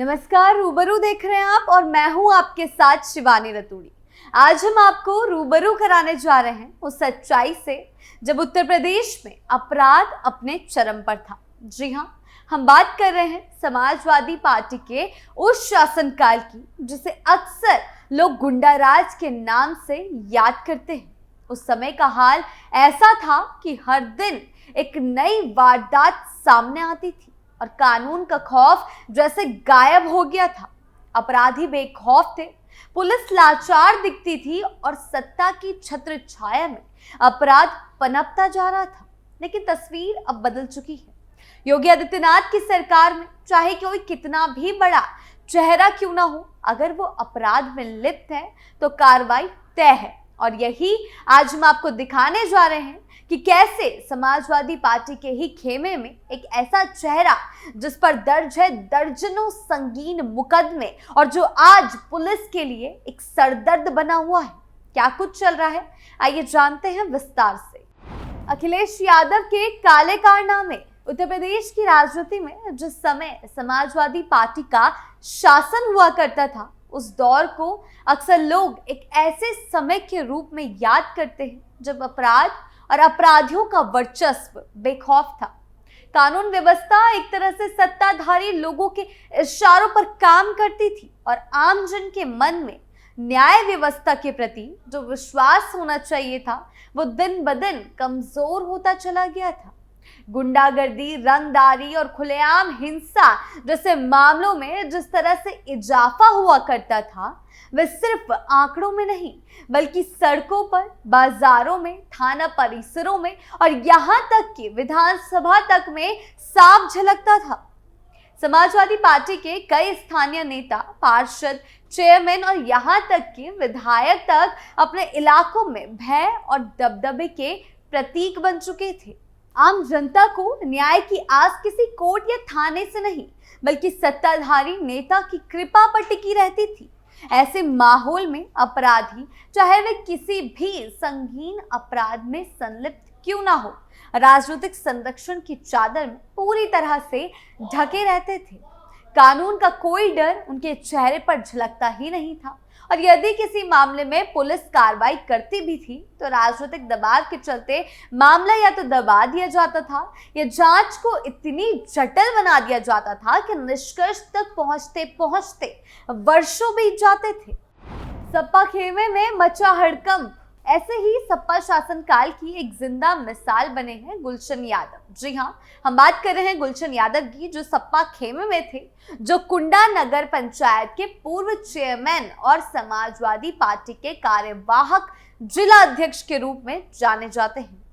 नमस्कार, रूबरू देख रहे हैं आप और मैं हूं आपके साथ शिवानी रतूड़ी। आज हम आपको रूबरू कराने जा रहे हैं उस सच्चाई से जब उत्तर प्रदेश में अपराध अपने चरम पर था। जी हां, हम बात कर रहे हैं समाजवादी पार्टी के उस शासनकाल की जिसे अक्सर लोग गुंडाराज के नाम से याद करते हैं। उस समय का हाल ऐसा था कि हर दिन एक नई वारदात सामने आती थी और कानून का खौफ जैसे गायब हो गया था। अपराधी बेखौफ थे, पुलिस लाचार दिखती थी और सत्ता की छत्र छाया में अपराध पनपता जा रहा था। लेकिन तस्वीर अब बदल चुकी है। योगी आदित्यनाथ की सरकार में चाहे कोई कितना भी बड़ा चेहरा क्यों ना हो, अगर वो अपराध में लिप्त है तो कार्रवाई तय है। और यही आज हम आपको दिखाने जा रहे हैं कि कैसे समाजवादी पार्टी के ही खेमे में एक ऐसा चेहरा जिस पर दर्ज है दर्जनों संगीन मुकदमे और जो आज पुलिस के लिए एक सरदर्द बना हुआ है, क्या कुछ चल रहा है, आइए जानते हैं विस्तार से। अखिलेश यादव के काले कारनामे। उत्तर प्रदेश की राजनीति में जिस समय समाजवादी पार्टी का शासन हुआ करता था, उस दौर को अक्सर लोग एक ऐसे समय के रूप में याद करते हैं जब अपराध और अपराधियों का वर्चस्व बेखौफ था। कानून व्यवस्था एक तरह से सत्ताधारी लोगों के इशारों पर काम करती थी और आम जन के मन में न्याय व्यवस्था के प्रति जो विश्वास होना चाहिए था वो दिन ब दिन कमजोर होता चला गया था। गुंडागर्दी, रंगदारी और खुलेआम हिंसा जैसे मामलों में जिस तरह से इजाफा हुआ करता था, वह सिर्फ आंकड़ों में नहीं बल्कि सड़कों पर, बाजारों में, थाना परिसरों में और यहाँ तक कि विधानसभा तक में साफ झलकता था। समाजवादी पार्टी के कई स्थानीय नेता, पार्षद, चेयरमैन और यहाँ तक कि विधायक तक अपने इलाकों में भय और दबदबे के प्रतीक बन चुके थे। आम जनता को न्याय की आस किसी कोर्ट या थाने से नहीं बल्कि सत्ताधारी नेता की कृपा पर टिकी रहती थी। ऐसे माहौल में अपराधी चाहे वे किसी भी संगीन अपराध में संलिप्त क्यों ना हो, राजनीतिक संरक्षण की चादर में पूरी तरह से ढके रहते थे। कानून का कोई डर उनके चेहरे पर झलकता ही नहीं था और यदि किसी मामले में पुलिस कार्रवाई करती भी थी तो राजनीतिक दबाव के चलते मामला या तो दबा दिया जाता था या जांच को इतनी जटिल बना दिया जाता था कि निष्कर्ष तक पहुंचते पहुंचते वर्षों बीत जाते थे। सपा खेमे में मचा हड़कंप। ऐसे ही सपा शासनकाल की एक जिंदा मिसाल बने हैं गुलशन यादव। जी हां, हम बात कर रहे हैं गुलशन यादव की, जो सपा खेमे में थे, जो कुंडा नगर पंचायत के पूर्व चेयरमैन और समाजवादी पार्टी के कार्यवाहक जिला अध्यक्ष के रूप में जाने जाते हैं।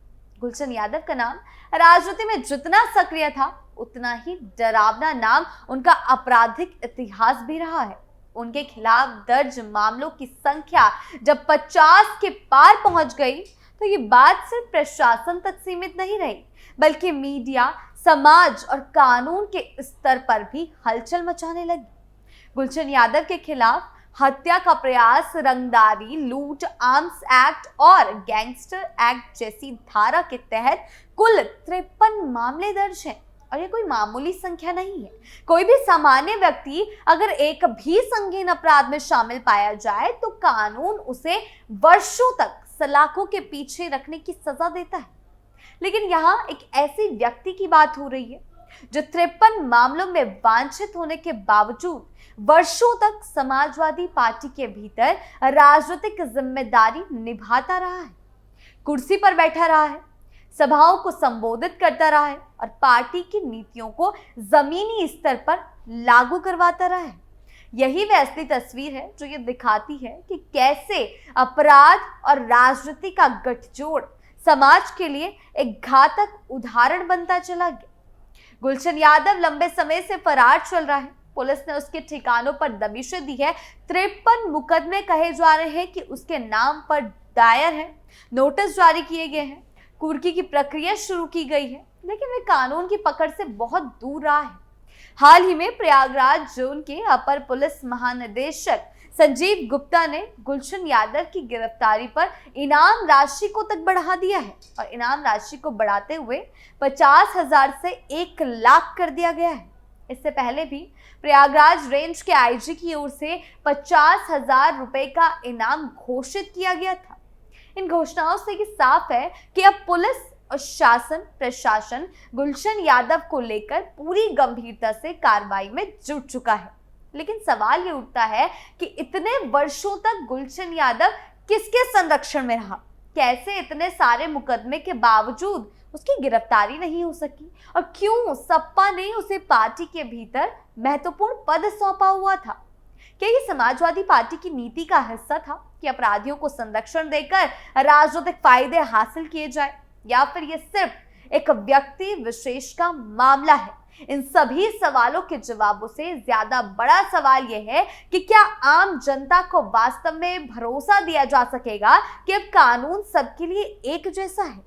गुलशन यादव का नाम राजनीति में जितना सक्रिय था उतना ही डरावना नाम उनका आपराधिक इतिहास भी रहा है। उनके खिलाफ दर्ज मामलों की संख्या जब 50 के पार पहुंच गई तो ये बात सिर्फ प्रशासन तक सीमित नहीं रही बल्कि मीडिया, समाज और कानून के स्तर पर भी हलचल मचाने लगी। गुलशन यादव के खिलाफ हत्या का प्रयास, रंगदारी, लूट, आर्म्स एक्ट और गैंगस्टर एक्ट जैसी धारा के तहत कुल 53 मामले दर्ज हैं। और ये कोई मामूली संख्या नहीं है। कोई भी सामान्य व्यक्ति अगर एक भी संगीन अपराध में शामिल पाया जाए तो कानून उसे वर्षों तक सलाखों के पीछे रखने की सजा देता है। लेकिन यहाँ एक ऐसी व्यक्ति की बात हो रही है जो 53 मामलों में वांछित होने के बावजूद वर्षों तक समाजवादी पार्टी के भीतर राजनीतिक जिम्मेदारी निभाता रहा है, कुर्सी पर बैठा रहा है, सभाओं को संबोधित करता रहा है और पार्टी की नीतियों को जमीनी स्तर पर लागू करवाता रहा है। यही वह असली तस्वीर है जो ये दिखाती है कि कैसे अपराध और राजनीति का गठजोड़ समाज के लिए एक घातक उदाहरण बनता चला गया। गुलशन यादव लंबे समय से फरार चल रहा है। पुलिस ने उसके ठिकानों पर दबिशें दी है। 53 मुकदमे कहे जा रहे हैं कि उसके नाम पर दायर है, नोटिस जारी किए गए हैं, कुर्की की प्रक्रिया शुरू की गई है, लेकिन वे कानून की पकड़ से बहुत दूर रहा है। हाल ही में प्रयागराज जोन के अपर पुलिस महानिदेशक संजीव गुप्ता ने गुलशन यादव की गिरफ्तारी पर इनाम राशि को तक बढ़ा दिया है और इनाम राशि को बढ़ाते हुए 50,000 से 1 लाख कर दिया गया है। इससे पहले भी प्रयागराज रेंज के आईजी की ओर से 50,000 रुपए का इनाम घोषित किया गया था। इन घोषणाओं से ये साफ है कि अब पुलिस और शासन प्रशासन गुलशन यादव को लेकर पूरी गंभीरता से कार्रवाई में जुट चुका है। लेकिन सवाल ये उठता है कि इतने वर्षों तक गुलशन यादव किसके संरक्षण में रहा? कैसे इतने सारे मुकदमे के बावजूद उसकी गिरफ्तारी नहीं हो सकी? और क्यों सपा ने उसे पार्टी के भीतर महत्वपूर्ण पद सौंपा हुआ था? क्या ये समाजवादी पार्टी की नीति का हिस्सा था कि अपराधियों को संरक्षण देकर राजनीतिक फायदे हासिल किए जाए, या फिर ये सिर्फ एक व्यक्ति विशेष का मामला है? इन सभी सवालों के जवाबों से ज्यादा बड़ा सवाल यह है कि क्या आम जनता को वास्तव में भरोसा दिया जा सकेगा कि अब कानून सबके लिए एक जैसा है?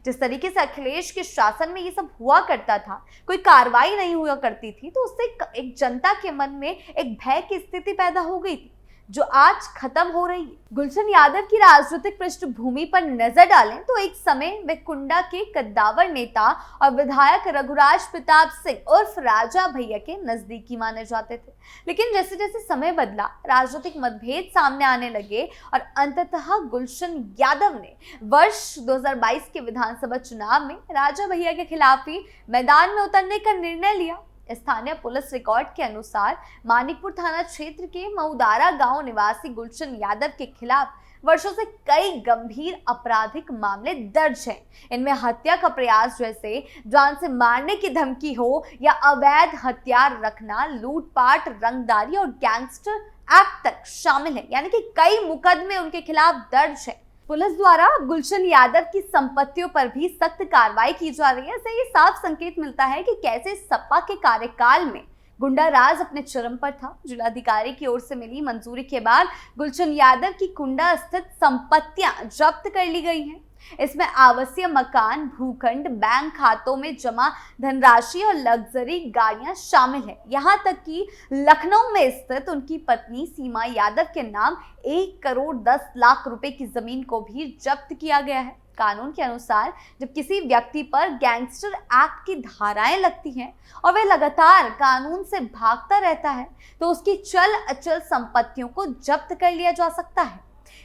जिस तरीके से अखिलेश के शासन में ये सब हुआ करता था, कोई कार्रवाई नहीं हुआ करती थी, तो उससे एक जनता के मन में एक भय की स्थिति पैदा हो गई थी, जो आज खत्म हो रही है। गुलशन यादव की राजनीतिक पृष्ठभूमि पर नजर डालें तो एक समय वे कुंडा के कद्दावर नेता और विधायक रघुराज प्रताप सिंह उर्फ राजा भैया के नजदीकी माने जाते थे। लेकिन जैसे जैसे समय बदला, राजनीतिक मतभेद सामने आने लगे और अंततः गुलशन यादव ने वर्ष 2022 के विधानसभा चुनाव में राजा भैया के खिलाफ ही मैदान में उतरने का निर्णय लिया। स्थानीय पुलिस रिकॉर्ड के अनुसार मानिकपुर थाना क्षेत्र के मऊदारा गांव निवासी गुलशन यादव के खिलाफ वर्षों से कई गंभीर आपराधिक मामले दर्ज हैं। इनमें हत्या का प्रयास जैसे जान से मारने की धमकी हो या अवैध हथियार रखना, लूटपाट, रंगदारी और गैंगस्टर एक्ट तक शामिल है। यानी कि कई मुकदमे उनके खिलाफ दर्ज है। पुलिस द्वारा गुलशन यादव की संपत्तियों पर भी सख्त कार्रवाई की जा रही है। इससे ये साफ संकेत मिलता है कि कैसे सपा के कार्यकाल में गुंडा राज अपने चरम पर था। जिलाधिकारी की ओर से मिली मंजूरी के बाद गुलशन यादव की कुंडा स्थित संपत्तियां जब्त कर ली गई हैं। इसमें आवासीय मकान, भूखंड, बैंक खातों में जमा धनराशि और लग्जरी गाड़ियां शामिल है। यहां तक कि लखनऊ में स्थित उनकी पत्नी सीमा यादव के नाम 1 करोड़ 10 लाख रुपए की जमीन को भी जब्त किया गया है। कानून के अनुसार जब किसी व्यक्ति पर गैंगस्टर एक्ट की धाराएं लगती हैं और वह लगातार कानून से भागता रहता है, तो उसकी चल अचल संपत्तियों को जब्त कर लिया जा सकता है।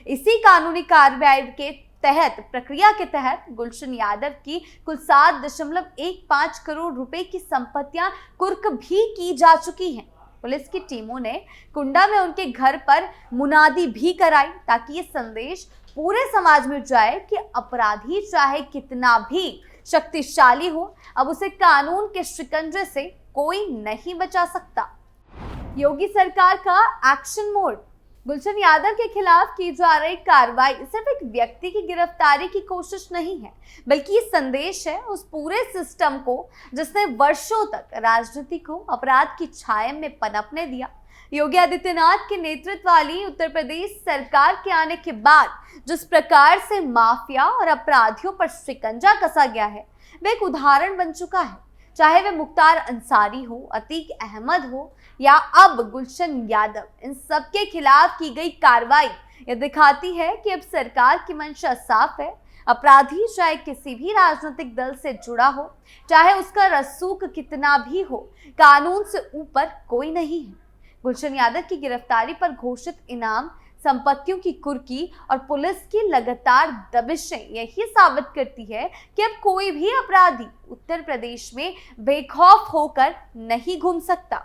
इसी कानूनी कार्रवाई के प्रक्रिया के तहत गुलशन यादव की कुल 7.15 करोड़ रुपए की संपत्तियां कुर्क भी की जा चुकी हैं। पुलिस की टीमों ने कुंडा में उनके घर पर मुनादी भी कराई ताकि ये संदेश पूरे समाज में जाए कि अपराधी चाहे कितना भी शक्तिशाली हो, अब उसे कानून के शिकंजे से कोई नहीं बचा सकता। योगी सरकार का एक्शन मोड। गुलशन यादव के खिलाफ की जा रही कार्रवाई सिर्फ एक व्यक्ति की गिरफ्तारी की कोशिश नहीं है, बल्कि ये संदेश है उस पूरे सिस्टम को जिसने वर्षों तक राजनीति को अपराध की छाया में पनपने दिया। योगी आदित्यनाथ के नेतृत्व वाली उत्तर प्रदेश सरकार के आने के बाद जिस प्रकार से माफिया और अपराधियों पर शिकंजा कसा गया है, वह एक उदाहरण बन चुका है। चाहे वे मुख्तार अंसारी हो, अतीक अहमद हो या अब गुलशन यादव, इन सबके खिलाफ की गई कार्रवाई यह दिखाती है कि अब सरकार की मंशा साफ है। अपराधी चाहे किसी भी राजनीतिक दल से जुड़ा हो, चाहे उसका रसूख कितना भी हो, कानून से ऊपर कोई नहीं है। गुलशन यादव की गिरफ्तारी पर घोषित इनाम, संपत्तियों की कुर्की और पुलिस की लगातार दबिशें यही साबित करती है कि अब कोई भी अपराधी उत्तर प्रदेश में बेखौफ होकर नहीं घूम सकता।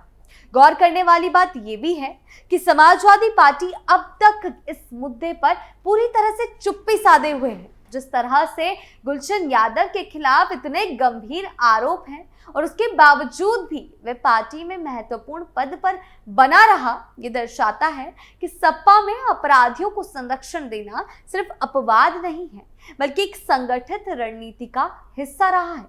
गौर करने वाली बात यह भी है कि समाजवादी पार्टी अब तक इस मुद्दे पर पूरी तरह से चुप्पी साधे हुए है। जिस तरह से गुलशन यादव के खिलाफ इतने गंभीर आरोप हैं और उसके बावजूद भी वे पार्टी में महत्वपूर्ण पद पर बना रहा, ये दर्शाता है कि सपा में अपराधियों को संरक्षण देना सिर्फ अपवाद नहीं है, बल्कि एक संगठित रणनीति का हिस्सा रहा है।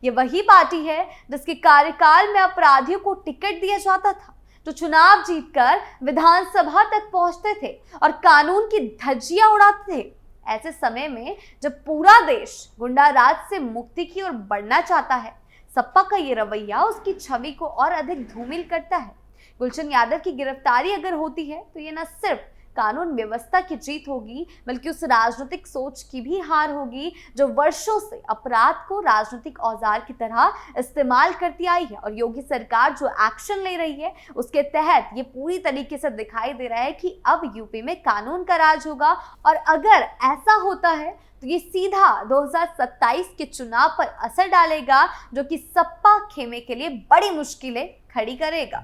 ये वही पार्टी है जिसके कार्यकाल में अपराधियों को टिकट दिया जाता था, जो चुनाव जीतकर विधानसभा तक पहुंचते थे और कानून की धज्जियां उड़ाते थे। ऐसे समय में जब पूरा देश गुंडा राज से मुक्ति की ओर बढ़ना चाहता है, सपा का ये रवैया उसकी छवि को और अधिक धूमिल करता है। गुलशन यादव की गिरफ्तारी अगर होती है तो ये न सिर्फ कानून व्यवस्था की जीत होगी, बल्कि उस राजनीतिक सोच की भी हार होगी जो वर्षों से अपराध को राजनीतिक औजार की तरह इस्तेमाल करती आई है। और योगी सरकार जो एक्शन ले रही है उसके तहत ये पूरी तरीके से दिखाई दे रहा है कि अब यूपी में कानून का राज होगा। और अगर ऐसा होता है तो ये सीधा 2027 के चुनाव पर असर डालेगा, जो कि सपा खेमे के लिए बड़ी मुश्किलें खड़ी करेगा।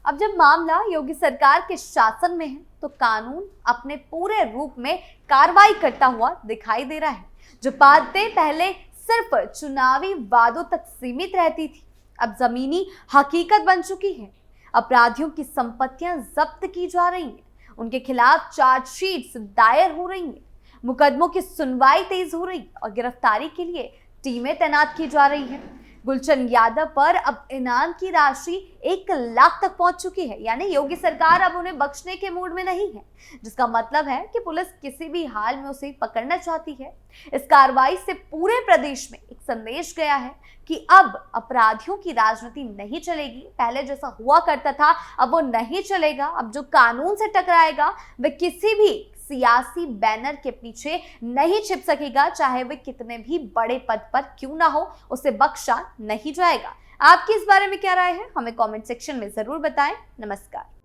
अब जब मामला योगी सरकार के शासन में है तो कानून अपने पूरे रूप में कार्रवाई करता हुआ दिखाई दे रहा है। जो बातें पहले सिर्फ चुनावी वादों तक सीमित रहती थी, अब जमीनी हकीकत बन चुकी है। अपराधियों की संपत्तियां जब्त की जा रही हैं, उनके खिलाफ चार्जशीट्स दायर हो रही हैं, मुकदमों की सुनवाई तेज हो रही और गिरफ्तारी के लिए टीमें तैनात की जा रही हैं। गुलशन यादव पर अब इनाम की राशि 1 लाख तक पहुंच चुकी है, यानी योगी सरकार अब उन्हें बख्शने के मूड में नहीं है, जिसका मतलब है कि पुलिस किसी भी हाल में उसे पकड़ना चाहती है। इस कार्रवाई से पूरे प्रदेश में एक संदेश गया है कि अब अपराधियों की राजनीति नहीं चलेगी। पहले जैसा हुआ करता था अब वो नहीं चलेगा। अब जो कानून से टकराएगा वह किसी भी सियासी बैनर के पीछे नहीं छिप सकेगा, चाहे वे कितने भी बड़े पद पर क्यों ना हो, उसे बख्शा नहीं जाएगा। आपकी इस बारे में क्या राय है, हमें कमेंट सेक्शन में जरूर बताएं। नमस्कार।